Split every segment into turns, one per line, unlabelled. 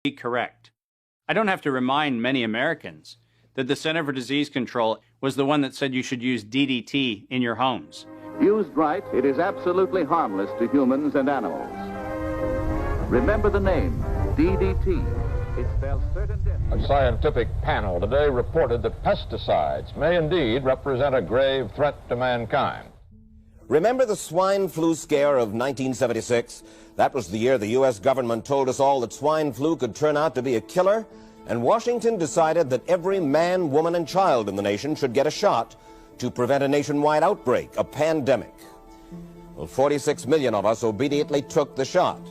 correct. I don't have to remind many Americans that the Center for Disease Control was the one that said you should use DDT in your homes.
Used right, it is absolutely harmless to humans and animals. Remember the name, DDT. It spells certain death.
A scientific panel today reported that pesticides may indeed represent a grave threat to mankind.
Remember the swine flu scare of 1976? That was the year the U.S. government told us all that swine flu could turn out to be a killer, and Washington decided that every man, woman, and child in the nation should get a shot to prevent a nationwide outbreak, a pandemic. Well, 46 million of us obediently took the shot.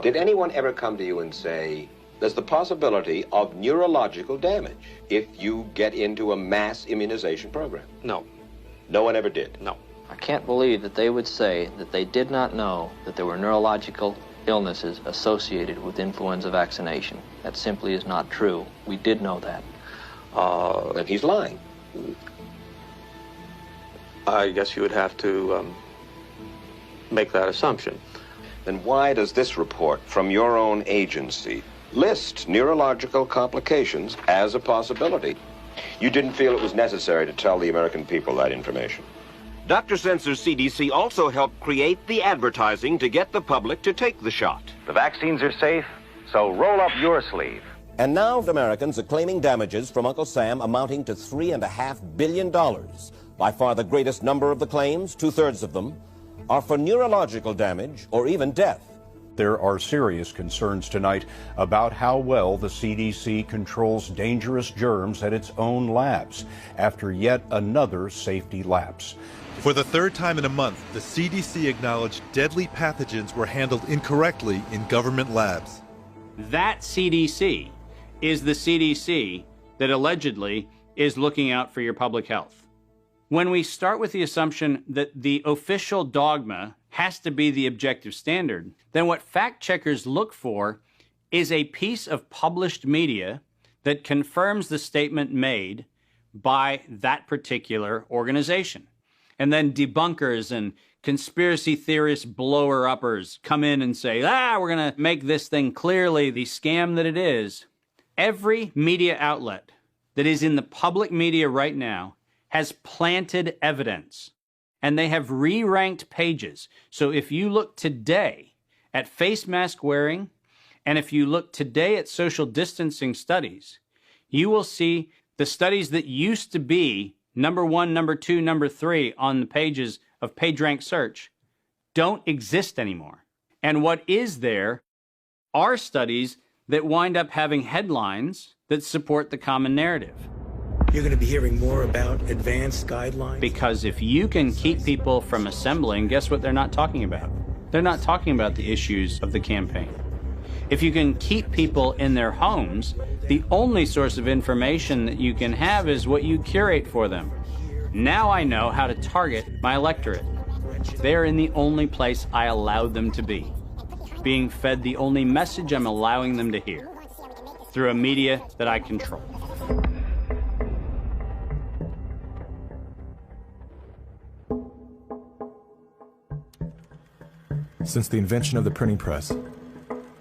Did anyone ever come to you and say, there's the possibility of neurological damage if you get into a mass immunization program?
No.
No one ever did?
No.
I can't believe that they would say that they did not know that there were neurological illnesses associated with influenza vaccination. That simply is not true. We did know that.
Then he's lying.
I guess you would have to make that assumption.
Then why does this report from your own agency list neurological complications as a possibility? You didn't feel it was necessary to tell the American people that information.
Dr. Sensor's CDC also helped create the advertising to get the public to take the shot.
The vaccines are safe, so roll up your sleeve.
And now Americans are claiming damages from Uncle Sam amounting to $3.5 billion. By far the greatest number of the claims, 2/3 of them, are for neurological damage or even death.
There are serious concerns tonight about how well the CDC controls dangerous germs at its own labs after yet another safety lapse.
For the third time in a month, the CDC acknowledged deadly pathogens were handled incorrectly in government labs.
That CDC is the CDC that allegedly is looking out for your public health. When we start with the assumption that the official dogma has to be the objective standard, then what fact checkers look for is a piece of published media that confirms the statement made by that particular organization. And then debunkers and conspiracy theorist blower-uppers come in and say, we're going to make this thing clearly the scam that it is. Every media outlet that is in the public media right now has planted evidence, and they have re-ranked pages. So if you look today at face mask wearing, and if you look today at social distancing studies, you will see the studies that used to be number 1, number 2, number 3 on the pages of PageRank search don't exist anymore. And what is there are studies that wind up having headlines that support the common narrative.
You're going to be hearing more about advanced guidelines?
Because if you can keep people from assembling, guess what they're not talking about? They're not talking about the issues of the campaign. If you can keep people in their homes, the only source of information that you can have is what you curate for them. Now I know how to target my electorate. They're in the only place I allowed them to be, being fed the only message I'm allowing them to hear, through a media that I control.
Since the invention of the printing press,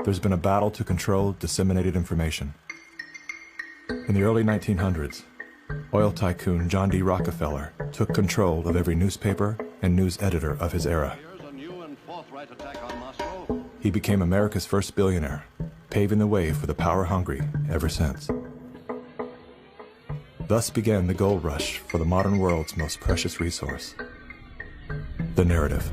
there's been a battle to control disseminated information. In the early 1900s, oil tycoon John D. Rockefeller took control of every newspaper and news editor of his era. He became America's first billionaire, paving the way for the power-hungry ever since. Thus began the gold rush for the modern world's most precious resource, the narrative.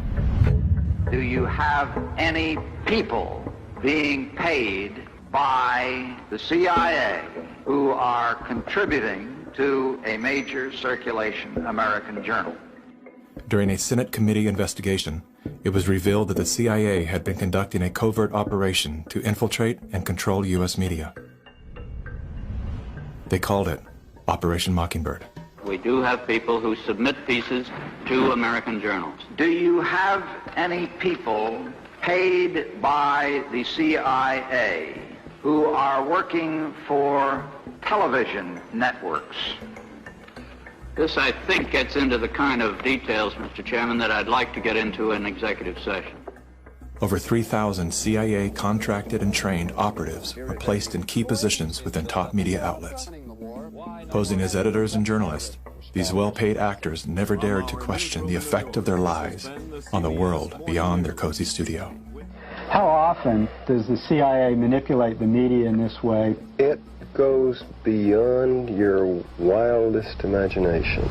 Do you have any people being paid by the CIA who are contributing to a major circulation American journal?
During a Senate committee investigation, it was revealed that the CIA had been conducting a covert operation to infiltrate and control U.S. media. They called it Operation Mockingbird.
We do have people who submit pieces to American journals.
Do you have any people paid by the CIA who are working for television networks?
This, I think, gets into the kind of details, Mr. Chairman, that I'd like to get into in executive session.
Over 3,000 CIA contracted and trained operatives were placed in key positions within top media outlets. Posing as editors and journalists, these well-paid actors never dared to question the effect of their lives on the world beyond their cozy studio.
How often does the CIA manipulate the media in this way?
It goes beyond your wildest imagination.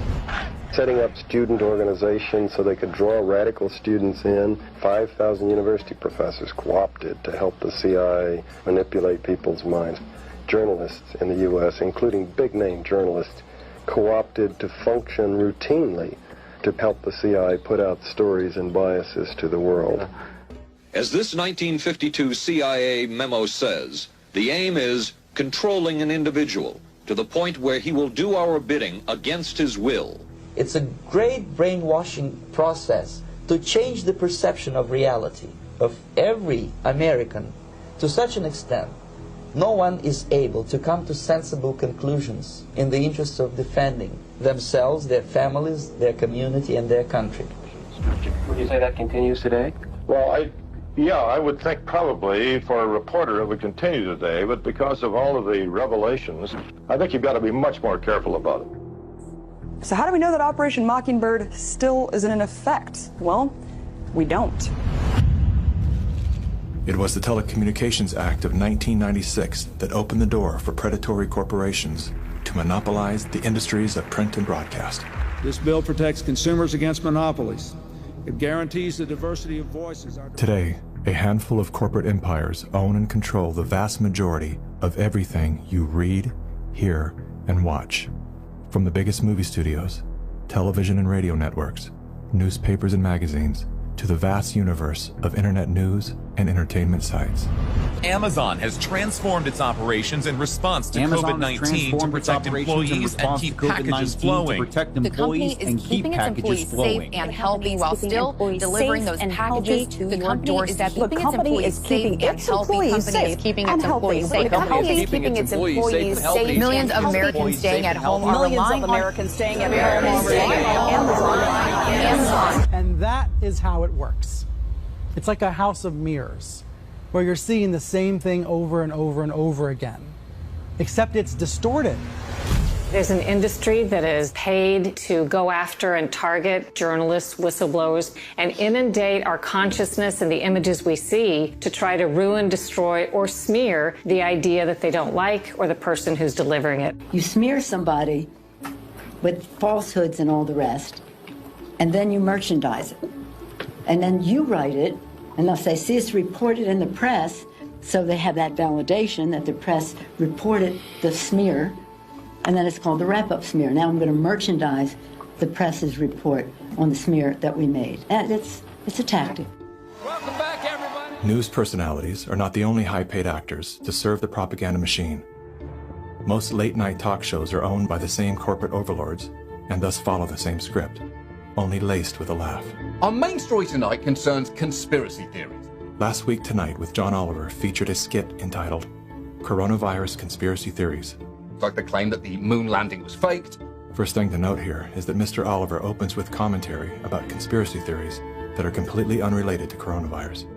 Setting up student organizations so they could draw radical students in. 5,000 university professors co-opted to help the CIA manipulate people's minds. Journalists in the U.S., including big-name journalists, co-opted to function routinely to help the CIA put out stories and biases to the world.
As this 1952 CIA memo says, the aim is controlling an individual to the point where he will do our bidding against his will.
It's a great brainwashing process to change the perception of reality of every American to such an extent no one is able to come to sensible conclusions in the interest of defending themselves, their families, their community, and their country.
Would you say that continues today?
Well, I would think probably for a reporter it would continue today, but because of all of the revelations, I think you've got to be much more careful about it.
So how do we know that Operation Mockingbird still isn't in effect? Well, we don't.
It was the Telecommunications Act of 1996 that opened the door for predatory corporations to monopolize the industries of print and broadcast.
This bill protects consumers against monopolies. It guarantees the diversity of voices.
Today, a handful of corporate empires own and control the vast majority of everything you read, hear, and watch. From the biggest movie studios, television and radio networks, newspapers and magazines, to the vast universe of internet news and entertainment sites.
Amazon has transformed its operations in response to COVID-19 to protect employees and keep packages flowing.
The company is keeping its employees safe and healthy while still delivering those packages to your doorstep. The company is keeping its employees safe. Keeping its employees safe. The company is keeping its employees safe. Millions of Americans staying at home are relying on Amazon.
And that is how it works. It's like a house of mirrors, where you're seeing the same thing over and over and over again, except it's distorted.
There's an industry that is paid to go after and target journalists, whistleblowers, and inundate our consciousness and the images we see to try to ruin, destroy, or smear the idea that they don't like or the person who's delivering it.
You smear somebody with falsehoods and all the rest, and then you merchandise it. And then you write it, and they'll say, see, it's reported in the press, so they have that validation that the press reported the smear, and then it's called the wrap-up smear. Now I'm going to merchandise the press's report on the smear that we made. And it's a tactic.
Welcome back, everybody.
News personalities are not the only high-paid actors to serve the propaganda machine. Most late-night talk shows are owned by the same corporate overlords, and thus follow the same script, only laced with a laugh.
Our main story tonight concerns conspiracy theories.
Last Week Tonight with John Oliver featured a skit entitled Coronavirus Conspiracy Theories.
Like the claim that the moon landing was faked.
First thing to note here is that Mr. Oliver opens with commentary about conspiracy theories that are completely unrelated to coronavirus.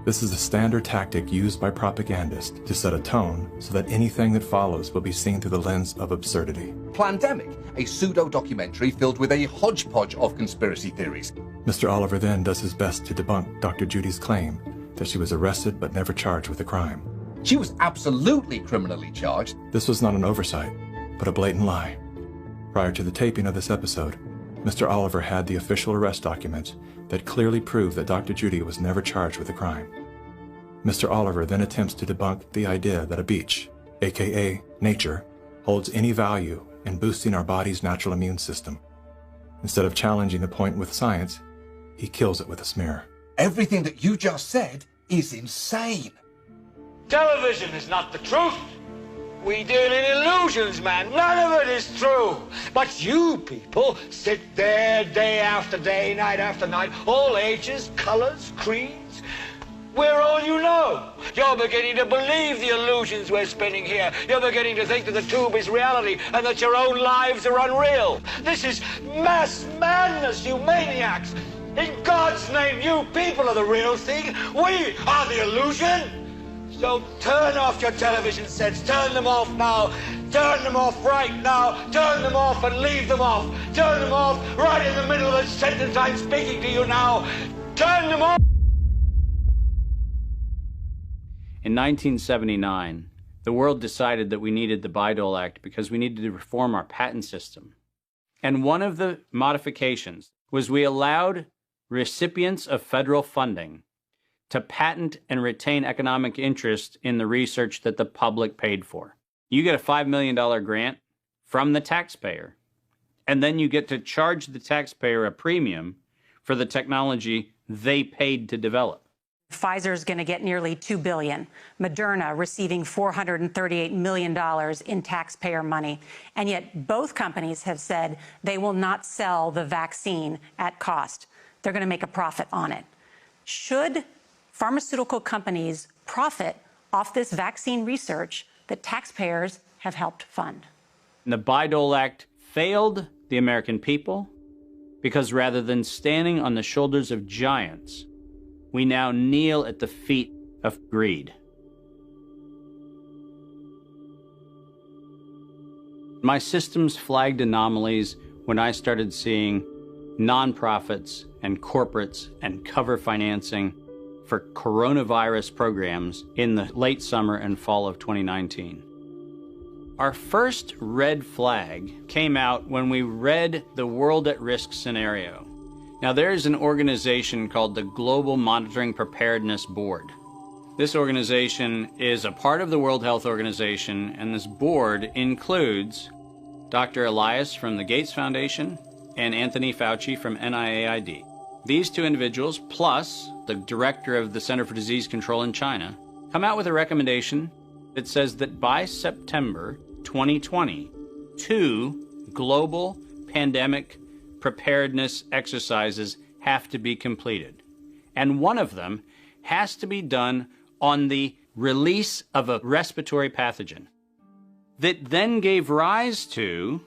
This is a standard tactic used by propagandists to set a tone so that anything that follows will be seen through the lens of absurdity.
Plandemic, a pseudo-documentary filled with a hodgepodge of conspiracy theories.
Mr. Oliver then does his best to debunk Dr. Judy's claim that she was arrested but never charged with a crime.
She was absolutely criminally charged.
This was not an oversight, but a blatant lie. Prior to the taping of this episode, Mr. Oliver had the official arrest documents that clearly prove that Dr. Judy was never charged with a crime. Mr. Oliver then attempts to debunk the idea that a beach, aka nature, holds any value in boosting our body's natural immune system. Instead of challenging the point with science, he kills it with a smear.
Everything that you just said is insane.
Television is not the truth. We deal in illusions, man. None of it is true. But you people sit there day after day, night after night, all ages, colors, creeds. We're all you know. You're beginning to believe the illusions we're spinning here. You're beginning to think that the tube is reality and that your own lives are unreal. This is mass madness, you maniacs. In God's name, you people are the real thing. We are the illusion. So turn off your television sets. Turn them off now. Turn them off right now. Turn them off and leave them off. Turn them off right in the middle of the sentence I'm speaking to you now. Turn them off.
In 1979, the world decided that we needed the Bayh-Dole Act because we needed to reform our patent system. And one of the modifications was we allowed recipients of federal funding to patent and retain economic interest in the research that the public paid for. You get a $5 million grant from the taxpayer, and then you get to charge the taxpayer a premium for the technology they paid to develop.
Pfizer's going to get nearly $2 billion. Moderna receiving $438 million in taxpayer money. And yet both companies have said they will not sell the vaccine at cost. They're going to make a profit on it. Should pharmaceutical companies profit off this vaccine research that taxpayers have helped fund?
And the Bayh-Dole Act failed the American people because rather than standing on the shoulders of giants, we now kneel at the feet of greed. My systems flagged anomalies when I started seeing nonprofits and corporates and cover financing for coronavirus programs in the late summer and fall of 2019. Our first red flag came out when we read the World at Risk scenario. Now, there's an organization called the Global Monitoring Preparedness Board. This organization is a part of the World Health Organization, and this board includes Dr. Elias from the Gates Foundation and Anthony Fauci from NIAID. These two individuals, plus the director of the Center for Disease Control in China, come out with a recommendation that says that by September 2020, 2 global pandemic preparedness exercises have to be completed. And one of them has to be done on the release of a respiratory pathogen that then gave rise to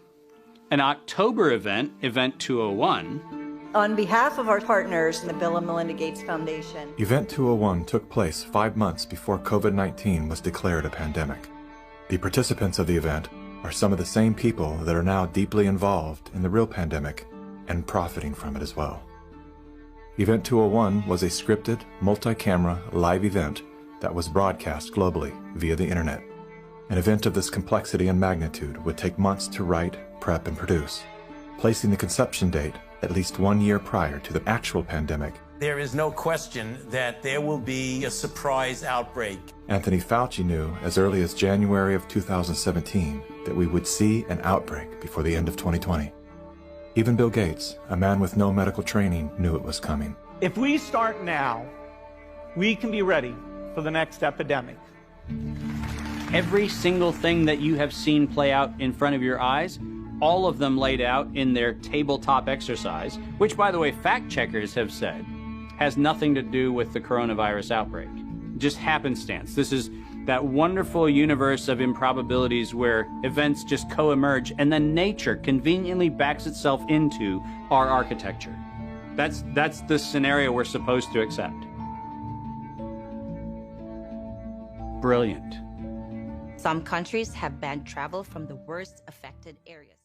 an October event, Event 201.
On behalf of our partners in the Bill and Melinda Gates Foundation.
Event 201 took place 5 months before COVID-19 was declared a pandemic. The participants of the event are some of the same people that are now deeply involved in the real pandemic and profiting from it as well. Event 201 was a scripted, multi-camera, live event that was broadcast globally via the internet. An event of this complexity and magnitude would take months to write, prep, and produce, placing the conception date at least 1 year prior to the actual pandemic.
There is no question that there will be a surprise outbreak.
Anthony Fauci knew as early as January of 2017 that we would see an outbreak before the end of 2020. Even Bill Gates, a man with no medical training, knew it was coming.
If we start now, we can be ready for the next epidemic.
Every single thing that you have seen play out in front of your eyes, all of them laid out in their tabletop exercise, which, by the way, fact checkers have said has nothing to do with the coronavirus outbreak. Just happenstance. This is that wonderful universe of improbabilities where events just co-emerge and then nature conveniently backs itself into our architecture. That's the scenario we're supposed to accept. Brilliant.
Some countries have banned travel from the worst affected areas.